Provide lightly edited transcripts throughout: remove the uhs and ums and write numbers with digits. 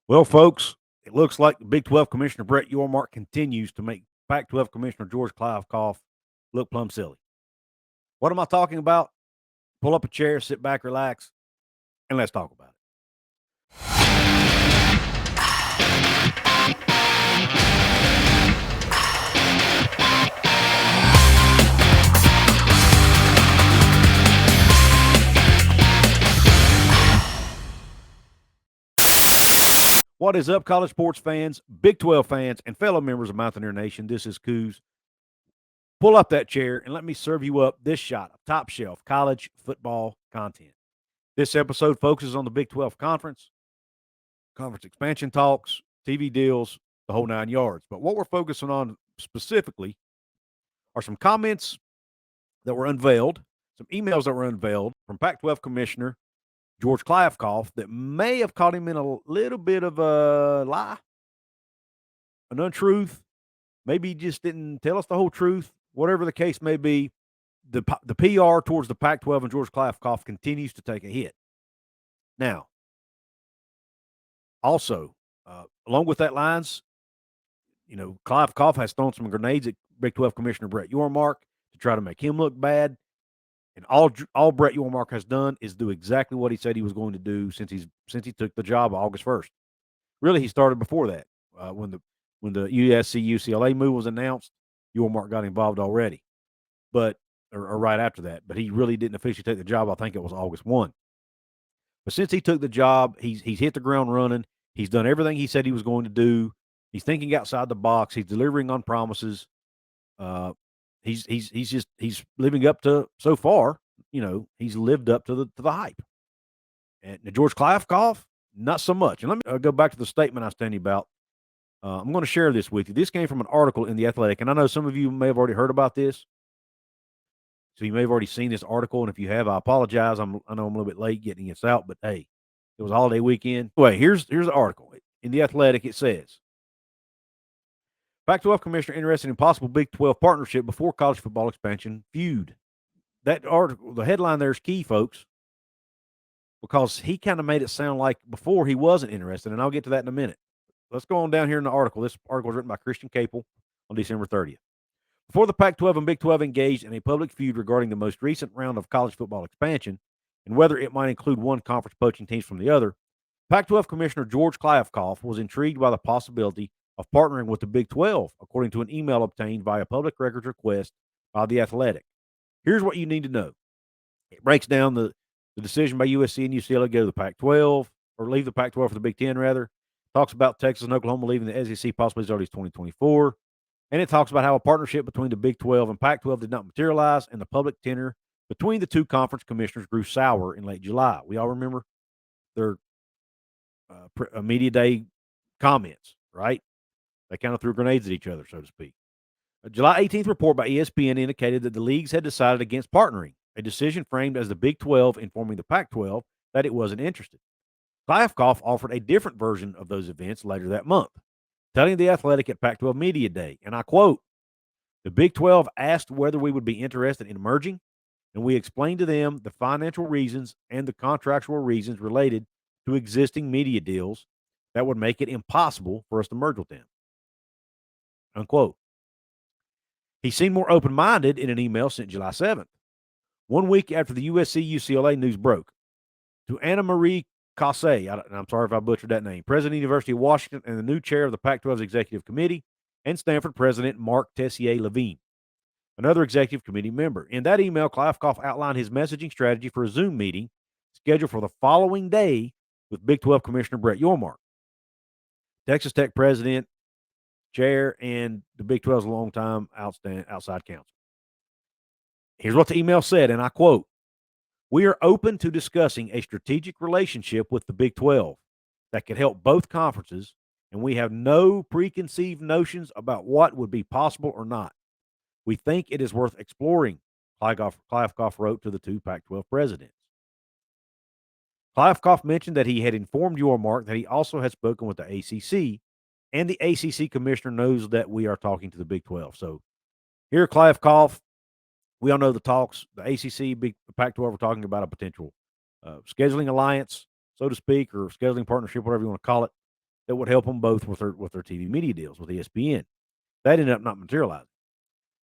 Well, folks, it looks like the Big 12 Commissioner Brett Yormark continues to make Pac-12 Commissioner George Kliavkoff look plumb silly. What am I talking about? Pull up a chair, sit back, relax, and let's talk about it. What is up, college sports fans, Big 12 fans, and fellow members of Mountaineer Nation? This is Coos. Pull up that chair and let me serve you up this shot of top shelf college football content. This episode focuses on the Big 12 conference expansion talks, TV deals, the whole 9 yards. But what we're focusing on specifically are some comments that were unveiled, some emails that were unveiled from Pac-12 Commissioner George Kliavkoff that may have caught him in a little bit of a lie, an untruth. Maybe he just didn't tell us the whole truth. Whatever the case may be, the PR towards the Pac-12 and George Kliavkoff continues to take a hit. Now, also, along with that lines, Kliavkoff has thrown some grenades at Big 12 Commissioner Brett Yormark to try to make him look bad. And all Brett Yormark has done is do exactly what he said he was going to do since he took the job August 1st. Really, he started before that. When the USC UCLA move was announced, Yormark got involved already, or right after that. But he really didn't officially take the job. I think it was August 1. But since he took the job, he's hit the ground running. He's done everything he said he was going to do. He's thinking outside the box. He's delivering on promises. He's living up to, so far, he's lived up to the hype. And George Kliavkoff, not so much. And let me go back to the statement I was telling you about. I'm going to share this with you. This came from an article in The Athletic, and I know some of you may have already heard about this. So you may have already seen this article, and if you have, I apologize. I know I'm a little bit late getting this out, but hey, it was a holiday weekend. Anyway, here's the article. In The Athletic, it says, Pac-12 Commissioner interested in possible Big 12 partnership before college football expansion feud. That article, the headline there is key, folks, because he kind of made it sound like before he wasn't interested, and I'll get to that in a minute. Let's go on down here in the article. This article was written by Christian Capel on December 30th. Before the Pac-12 and Big 12 engaged in a public feud regarding the most recent round of college football expansion and whether it might include one conference poaching teams from the other, Pac-12 Commissioner George Kliavkoff was intrigued by the possibility of partnering with the Big 12, according to an email obtained via public records request by The Athletic. Here's what you need to know. It breaks down the decision by USC and UCLA to go to the Pac-12, or leave the Pac-12 for the Big 10, rather. Talks about Texas and Oklahoma leaving the SEC possibly as early as 2024. And it talks about how a partnership between the Big 12 and Pac-12 did not materialize, and the public tenor between the two conference commissioners grew sour in late July. We all remember their media day comments, right? They kind of threw grenades at each other, so to speak. A July 18th report by ESPN indicated that the leagues had decided against partnering, a decision framed as the Big 12 informing the Pac-12 that it wasn't interested. Kliavkoff offered a different version of those events later that month, telling The Athletic at Pac-12 Media Day, and I quote, the Big 12 asked whether we would be interested in merging, and we explained to them the financial reasons and the contractual reasons related to existing media deals that would make it impossible for us to merge with them. Unquote. He seemed more open-minded in an email sent July 7th, 1 week after the USC-UCLA news broke. To Anna Marie Casse, I'm sorry if I butchered that name, president of the University of Washington and the new chair of the Pac-12's Executive Committee, and Stanford president Mark Tessier-Levine, another executive committee member. In that email, Kliavkoff outlined his messaging strategy for a Zoom meeting scheduled for the following day with Big 12 Commissioner Brett Yormark, Texas Tech president, chair, and the Big 12's longtime outside counsel. Here's what the email said, and I quote, we are open to discussing a strategic relationship with the Big 12 that could help both conferences, and we have no preconceived notions about what would be possible or not. We think it is worth exploring, Kliavkoff wrote to the two Pac-12 presidents. Kliavkoff mentioned that he had informed Yormark that he also had spoken with the ACC, and the ACC commissioner knows that we are talking to the Big 12. So here, Kliavkoff, we all know the talks. The ACC, Pac-12 are talking about a potential scheduling alliance, so to speak, or scheduling partnership, whatever you want to call it. that would help them both with their TV media deals with ESPN. That ended up not materializing.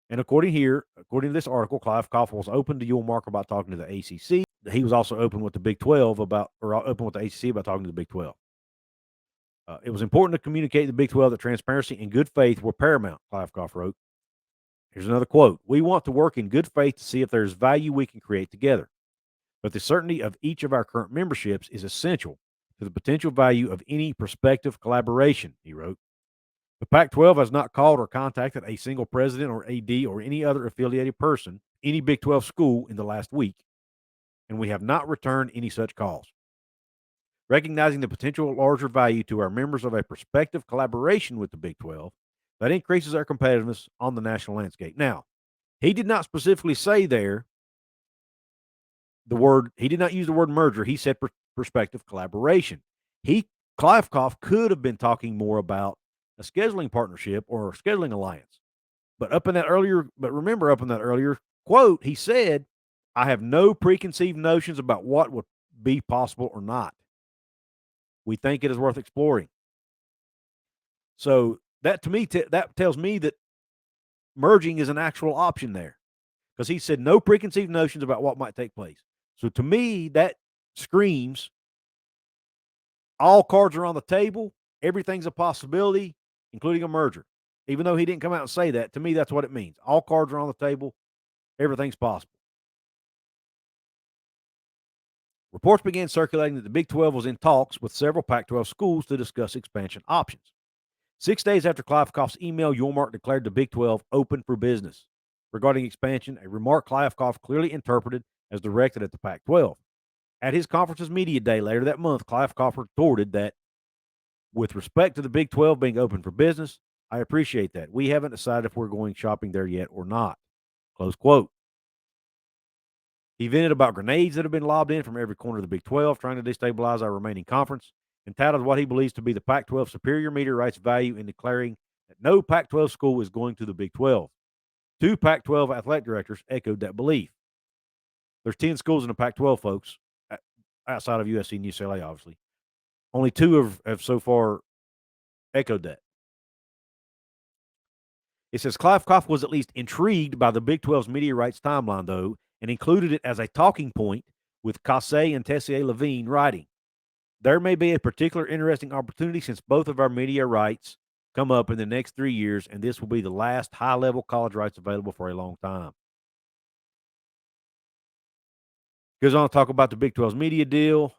And according to this article, Clive Koff was open to Yulmark about talking to the ACC. He was also open with the Big 12 open with the ACC about talking to the Big 12. It was important to communicate to the Big 12 that transparency and good faith were paramount, Clive Koff wrote. Here's another quote. We want to work in good faith to see if there's value we can create together. But the certainty of each of our current memberships is essential to the potential value of any prospective collaboration, he wrote. The Pac-12 has not called or contacted a single president or AD or any other affiliated person, any Big 12 school in the last week, and we have not returned any such calls. Recognizing the potential larger value to our members of a prospective collaboration with the Big 12, that increases our competitiveness on the national landscape. Now, he did not specifically say there he did not use the word merger. He said prospective collaboration. Clive Koff could have been talking more about a scheduling partnership or a scheduling alliance. But remember up in that earlier quote, he said, I have no preconceived notions about what would be possible or not. We think it is worth exploring. So that to me, that tells me that merging is an actual option there, because he said no preconceived notions about what might take place. So to me, that screams all cards are on the table. Everything's a possibility, including a merger. Even though he didn't come out and say that, to me, that's what it means. All cards are on the table. Everything's possible. Reports began circulating that the Big 12 was in talks with several Pac-12 schools to discuss expansion options. 6 days after Clive Koff's email, Yulmark declared the Big 12 open for business. Regarding expansion, a remark Clive Koff clearly interpreted as directed at the Pac-12. At his conference's media day later that month, Clive Koff retorted that, with respect to the Big 12 being open for business, I appreciate that. We haven't decided if we're going shopping there yet or not. Close quote. He vented about grenades that have been lobbed in from every corner of the Big 12, trying to destabilize our remaining conference, and touted what he believes to be the Pac-12 superior media rights value in declaring that no Pac-12 school is going to the Big 12. 2 Pac-12 athletic directors echoed that belief. There's 10 schools in the Pac-12, folks, outside of USC and UCLA, obviously. Only 2 have so far echoed that. It says Clive Koff was at least intrigued by the Big 12's media rights timeline, though, and included it as a talking point, with Cassay and Tessier Levine writing. There may be a particular interesting opportunity since both of our media rights come up in the next 3 years, and this will be the last high-level college rights available for a long time. Goes on to talk about the Big 12's media deal.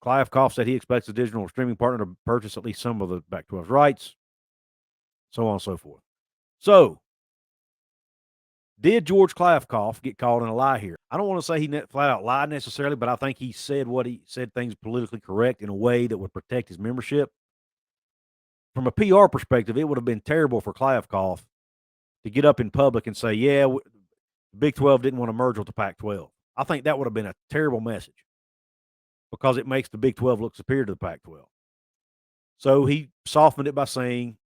Clive Koff said he expects the digital streaming partner to purchase at least some of the Pac-12's rights, so on and so forth. So, did George Clive Koff get caught in a lie here? I don't want to say he flat out lied necessarily, but I think he said things politically correct in a way that would protect his membership. From a PR perspective, it would have been terrible for Clive Koff to get up in public and say, the Big 12 didn't want to merge with the Pac-12. I think that would have been a terrible message because it makes the Big 12 look superior to the Pac-12. So he softened it by saying,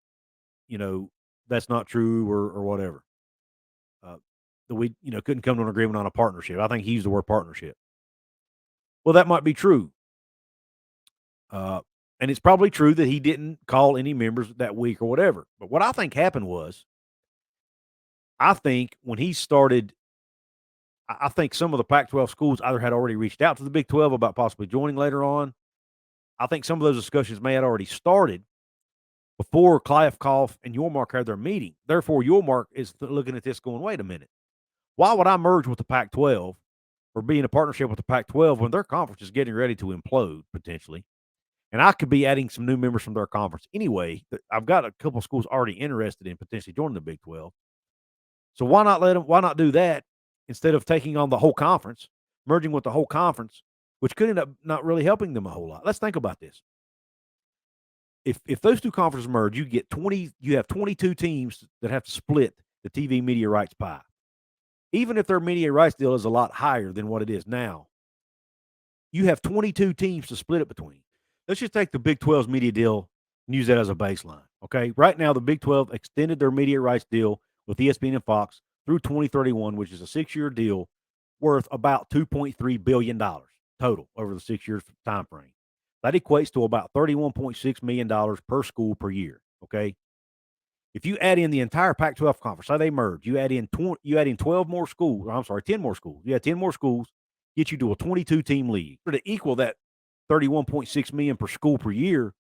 that's not true or whatever. That we, couldn't come to an agreement on a partnership. I think he used the word partnership. Well, that might be true. And it's probably true that he didn't call any members that week or whatever. But what I think happened was, I think when he started, I think some of the Pac-12 schools either had already reached out to the Big 12 about possibly joining later on. I think some of those discussions may have already started before Clive Koff and Yulmark had their meeting. Therefore, Yulmark is looking at this going, wait a minute. Why would I merge with the Pac-12 or be in a partnership with the Pac-12 when their conference is getting ready to implode potentially? And I could be adding some new members from their conference anyway. I've got a couple of schools already interested in potentially joining the Big 12. So why not do that instead of taking on the whole conference, merging with the whole conference, which could end up not really helping them a whole lot. Let's think about this. If those two conferences merge, you have 22 teams that have to split the TV media rights pie. Even if their media rights deal is a lot higher than what it is now, you have 22 teams to split it between. Let's just take the Big 12's media deal and use that as a baseline. Okay. Right now, the Big 12 extended their media rights deal with ESPN and Fox through 2031, which is a 6-year deal worth about $2.3 billion total over the 6 years time frame. That equates to about $31.6 million per school per year. Okay. If you add in the entire Pac-12 conference, how they merge, you add in 12 more schools. I'm sorry, 10 more schools. You add 10 more schools, get you to a 22-team league. To equal that $31.6 million per school per year,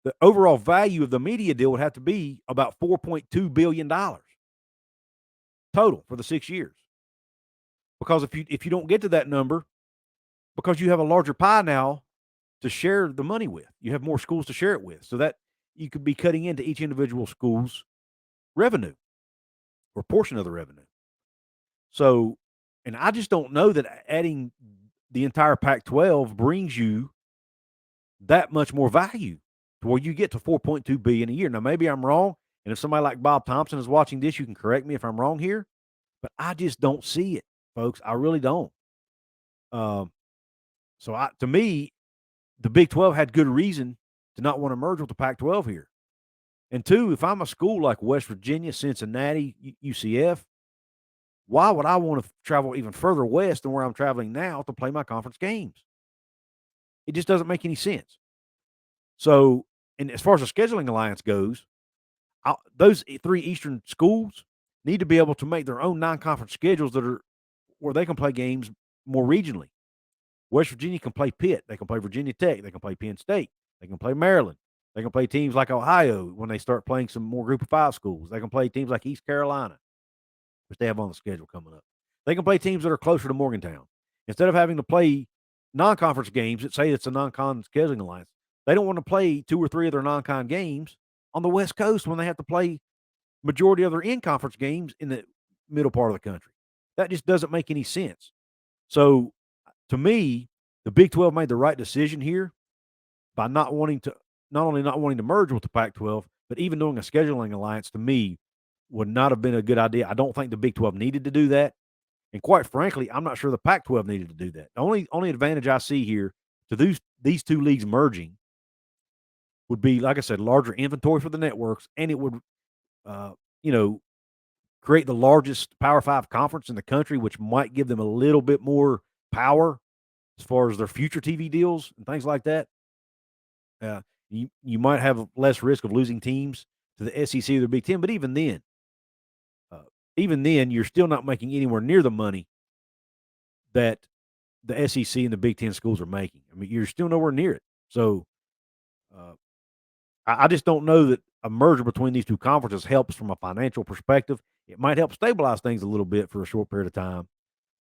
the overall value of the media deal would have to be about $4.2 billion total for the 6 years. Because if you don't get to that number, because you have a larger pie now to share the money with, you have more schools to share it with, so that you could be cutting into each individual school's revenue or portion of the revenue. So, and I just don't know that adding the entire Pac-12 brings you that much more value to where you get to $4.2 billion a year. Now, maybe I'm wrong, and if somebody like Bob Thompson is watching this, you can correct me if I'm wrong here, but I just don't see it, folks. I really don't. To me, the Big 12 had good reason to not want to merge with the Pac-12 here. And two, if I'm a school like West Virginia, Cincinnati, UCF, why would I want to travel even further west than where I'm traveling now to play my conference games? It just doesn't make any sense. So, and as far as the scheduling alliance goes, those 3 Eastern schools need to be able to make their own non-conference schedules that are where they can play games more regionally. West Virginia can play Pitt. They can play Virginia Tech. They can play Penn State. They can play Maryland. They can play teams like Ohio when they start playing some more Group of 5 schools. They can play teams like East Carolina, which they have on the schedule coming up. They can play teams that are closer to Morgantown. Instead of having to play non-conference games that say it's a non-con scheduling alliance, they don't want to play 2 or 3 of their non-con games on the West Coast when they have to play majority of their in-conference games in the middle part of the country. That just doesn't make any sense. So, to me, the Big 12 made the right decision here by not only not wanting to merge with the Pac-12, but even doing a scheduling alliance, to me, would not have been a good idea. I don't think the Big 12 needed to do that. And quite frankly, I'm not sure the Pac-12 needed to do that. The only advantage I see here to these 2 leagues merging would be, like I said, larger inventory for the networks, and it would, create the largest Power 5 conference in the country, which might give them a little bit more power as far as their future TV deals and things like that. You might have less risk of losing teams to the SEC or the Big Ten, but even then, you're still not making anywhere near the money that the SEC and the Big Ten schools are making. I mean, you're still nowhere near it. So, I just don't know that a merger between these 2 conferences helps from a financial perspective. It might help stabilize things a little bit for a short period of time,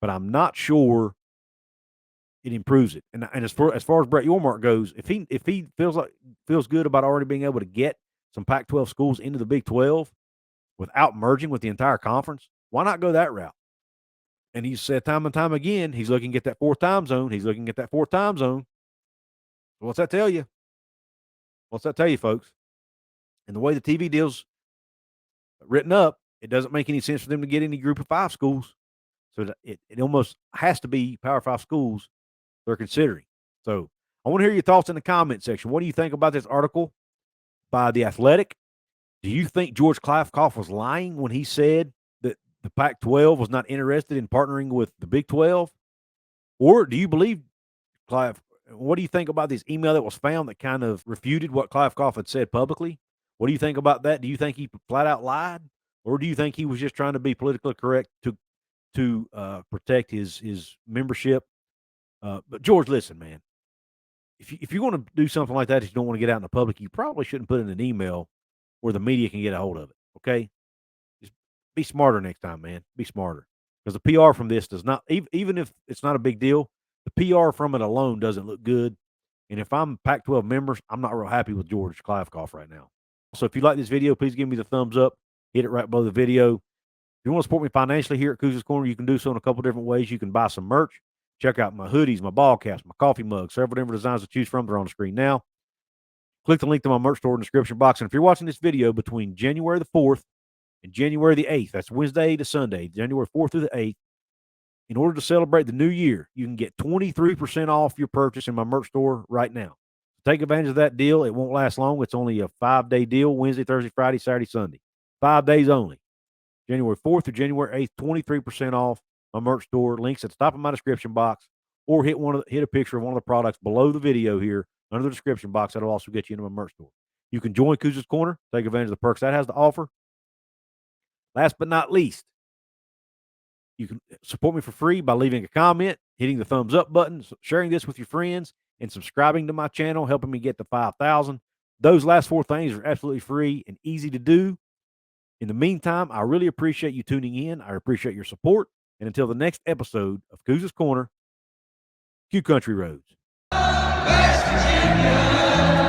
but I'm not sure it improves it. And as far as Brett Yormark goes, if he feels good about already being able to get some Pac-12 schools into the Big 12 without merging with the entire conference, why not go that route? And he's said time and time again, he's looking at that 4th time zone. So what's that tell you? What's that tell you, folks? And the way the TV deal's written up, it doesn't make any sense for them to get any Group of 5 schools. So it almost has to be Power 5 schools they're considering. So I want to hear your thoughts in the comment section. What do you think about this article by The Athletic? Do you think George Kliavkoff was lying when he said that the Pac-12 was not interested in partnering with the Big 12? Or do you believe Kliavkoff? What do you think about this email that was found that kind of refuted what Kliavkoff had said publicly? What do you think about that? Do you think he flat out lied? Or do you think he was just trying to be politically correct to protect his membership? But George, listen, man, if you want to do something like that, if you don't want to get out in the public, you probably shouldn't put in an email where the media can get a hold of it. Okay, just be smarter next time, man. Be smarter, because the PR from this does not, even if it's not a big deal, the PR from it alone doesn't look good. And if I'm Pac-12 members, I'm not real happy with George Kliavkoff right now. So if you like this video, please give me the thumbs up. Hit it right below the video. If you want to support me financially here at Cougars Corner, you can do so in a couple different ways. You can buy some merch. Check out my hoodies, my ball caps, my coffee mugs, several different designs to choose from. They're on the screen now. Click the link to my merch store in the description box. And if you're watching this video between January the 4th and January the 8th, that's Wednesday to Sunday, January 4th through the 8th, in order to celebrate the new year, you can get 23% off your purchase in my merch store right now. Take advantage of that deal. It won't last long. It's only a 5-day deal, Wednesday, Thursday, Friday, Saturday, Sunday. 5 days only. January 4th through January 8th, 23% off my merch store. Links at the top of my description box, or hit a picture of one of the products below the video here under the description box. That'll also get you into my merch store. You can join Cougars Corner, take advantage of the perks that has to offer. Last but not least, you can support me for free by leaving a comment, hitting the thumbs up button, sharing this with your friends, and subscribing to my channel, helping me get to 5,000. Those last 4 things are absolutely free and easy to do. In the meantime, I really appreciate you tuning in. I appreciate your support. And until the next episode of Cougars Corner, Q Country Roads. West Virginia.